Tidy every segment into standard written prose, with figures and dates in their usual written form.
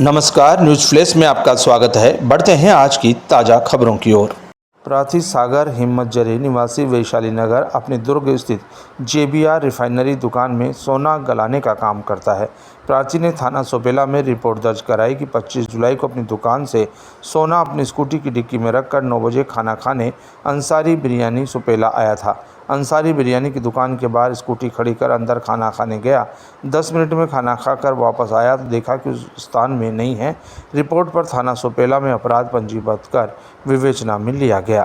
नमस्कार, news flash में आपका स्वागत है। बढ़ते हैं आज की ताज़ा खबरों की ओर। प्रार्थी सागर हिम्मतजरी निवासी वैशाली नगर अपने दुर्ग स्थित JBR रिफाइनरी दुकान में सोना गलाने का काम करता है। प्रार्थी ने थाना सोपेला में रिपोर्ट दर्ज कराई कि 25 जुलाई को अपनी दुकान से सोना अपनी स्कूटी की डिक्की में रखकर 9 बजे खाना खाने अंसारी बिरयानी सोपेला आया था। अंसारी बिरयानी की दुकान के बाहर स्कूटी खड़ी कर अंदर खाना खाने गया। 10 मिनट में खाना खाकर वापस आया तो देखा कि उस स्थान में नहीं है। रिपोर्ट पर थाना सोपेला में अपराध पंजीबद्ध कर विवेचना में लिया गया।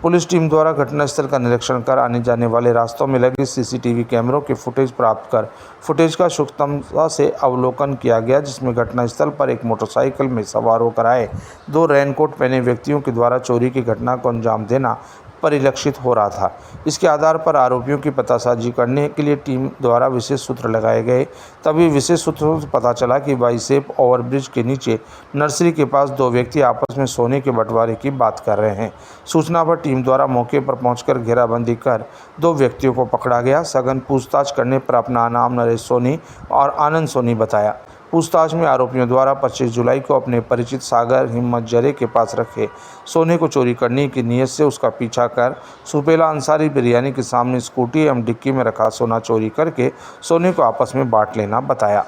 पुलिस टीम द्वारा घटनास्थल का निरीक्षण कर आने जाने वाले रास्तों में लगे CCTV कैमरों के फुटेज प्राप्त कर फुटेज का सूक्ष्मता से अवलोकन किया गया, जिसमें घटनास्थल पर एक मोटरसाइकिल में सवार होकर आए 2 रेनकोट पहने व्यक्तियों के द्वारा चोरी की घटना को अंजाम देना परिलक्षित हो रहा था। इसके आधार पर आरोपियों की पतासाजी करने के लिए टीम द्वारा विशेष सूत्र लगाए गए। तभी विशेष सूत्रों से पता चला कि बाइसेप ओवरब्रिज के नीचे नर्सरी के पास 2 व्यक्ति आपस में सोने के बंटवारे की बात कर रहे हैं। सूचना पर टीम द्वारा मौके पर पहुंचकर घेराबंदी कर 2 व्यक्तियों को पकड़ा गया। सघन पूछताछ करने पर अपना नाम नरेश सोनी और आनंद सोनी बताया। पूछताछ में आरोपियों द्वारा 25 जुलाई को अपने परिचित सागर हिम्मतजरे के पास रखे सोने को चोरी करने की नीयत से उसका पीछा कर सुपेला अंसारी बिरयानी के सामने स्कूटी एवं डिक्की में रखा सोना चोरी करके सोने को आपस में बांट लेना बताया।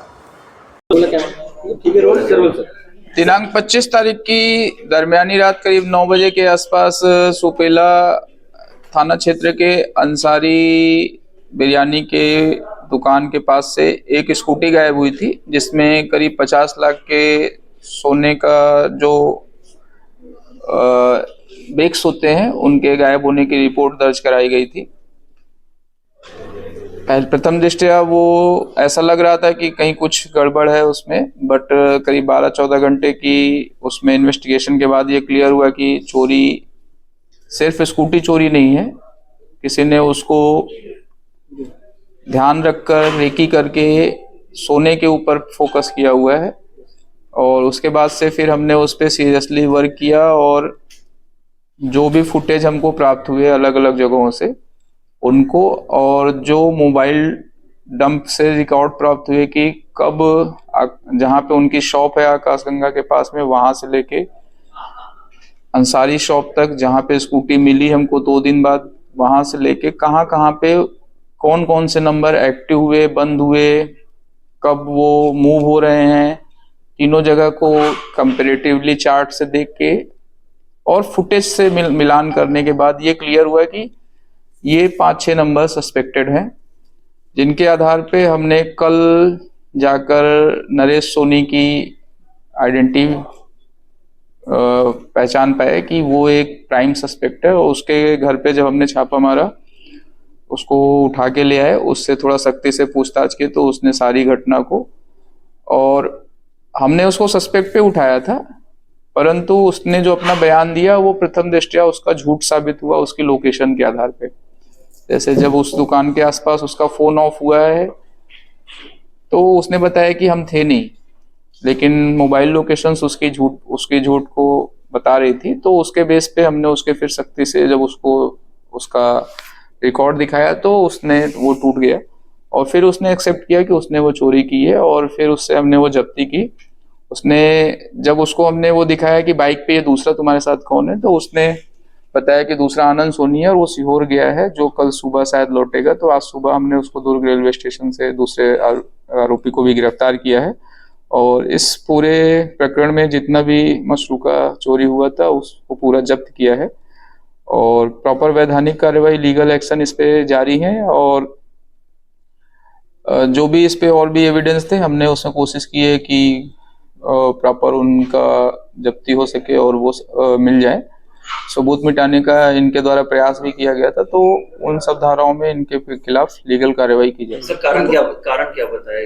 दिनांक 25 तारीख की दरमियानी रात करीब 9 बजे के आसपास सुपेला थाना क्षेत्र के अंसारी बिरयानी के दुकान के पास से एक स्कूटी गायब हुई थी, जिसमें करीब 50 लाख के सोने का जो बेक्स होते हैं उनके गायब होने की रिपोर्ट दर्ज कराई गई थी। प्रथम दृष्टया वो ऐसा लग रहा था कि कहीं कुछ गड़बड़ है उसमें, बट करीब 12-14 घंटे की उसमें इन्वेस्टिगेशन के बाद ये क्लियर हुआ कि चोरी सिर्फ स्कूटी चोरी नहीं है, किसी ने उसको ध्यान रखकर रेकी करके सोने के ऊपर फोकस किया हुआ है। और उसके बाद से फिर हमने उस पर सीरियसली वर्क किया और जो भी फुटेज हमको प्राप्त हुए अलग अलग जगहों से उनको, और जो मोबाइल डंप से रिकॉर्ड प्राप्त हुए कि कब जहाँ पे उनकी शॉप है आकाशगंगा के पास में, वहां से लेके अंसारी शॉप तक जहाँ पे स्कूटी मिली हमको 2 दिन बाद, वहां से लेके कहाँ कहाँ पे कौन कौन से नंबर एक्टिव हुए, बंद हुए, कब वो मूव हो रहे हैं, तीनों जगह को कंपैरेटिवली चार्ट से देख के और फुटेज से मिलान करने के बाद ये क्लियर हुआ कि ये 5-6 नंबर सस्पेक्टेड हैं, जिनके आधार पे हमने कल जाकर नरेश सोनी की आइडेंटिटी पहचान पाए कि वो एक प्राइम सस्पेक्ट है। और उसके घर पे जब हमने छापा मारा, उसको उठा के ले आए, उससे थोड़ा सख्ती से पूछताछ की तो उसने सारी घटना को, और हमने उसको सस्पेक्ट पे उठाया था, परंतु उसने जो अपना बयान दिया वो प्रथम दृष्टया उसका झूठ साबित हुआ उसकी लोकेशन के आधार पे। जैसे जब उस दुकान के आसपास उसका फोन ऑफ हुआ है तो उसने बताया कि हम थे नहीं, लेकिन मोबाइल लोकेशंस उसके झूठ को बता रही थी। तो उसके बेस पे हमने उसके फिर सख्ती से जब उसको उसका रिकॉर्ड दिखाया तो उसने वो टूट गया और फिर उसने एक्सेप्ट किया कि उसने वो चोरी की है। और फिर उससे हमने वो जब्ती की। उसने जब उसको हमने वो दिखाया कि बाइक पे ये दूसरा तुम्हारे साथ कौन है, तो उसने बताया कि दूसरा आनंद सोनी है और वो सीहोर गया है, जो कल सुबह शायद लौटेगा। तो आज सुबह हमने उसको दुर्ग रेलवे स्टेशन से दूसरे आरोपी को भी गिरफ्तार किया है। और इस पूरे प्रकरण में जितना भी मशरूका चोरी हुआ था उसको पूरा जब्त किया है और प्रॉपर वैधानिक कार्यवाही, लीगल एक्शन इस पे जारी है। और जो भी इस पे और भी एविडेंस थे हमने उसमें कोशिश की है कि प्रॉपर उनका जब्ती हो सके और वो मिल जाए। सबूत मिटाने का इनके द्वारा प्रयास भी किया गया था, तो उन सब धाराओं में इनके खिलाफ लीगल कार्यवाही की जाए। कारण क्या बताया?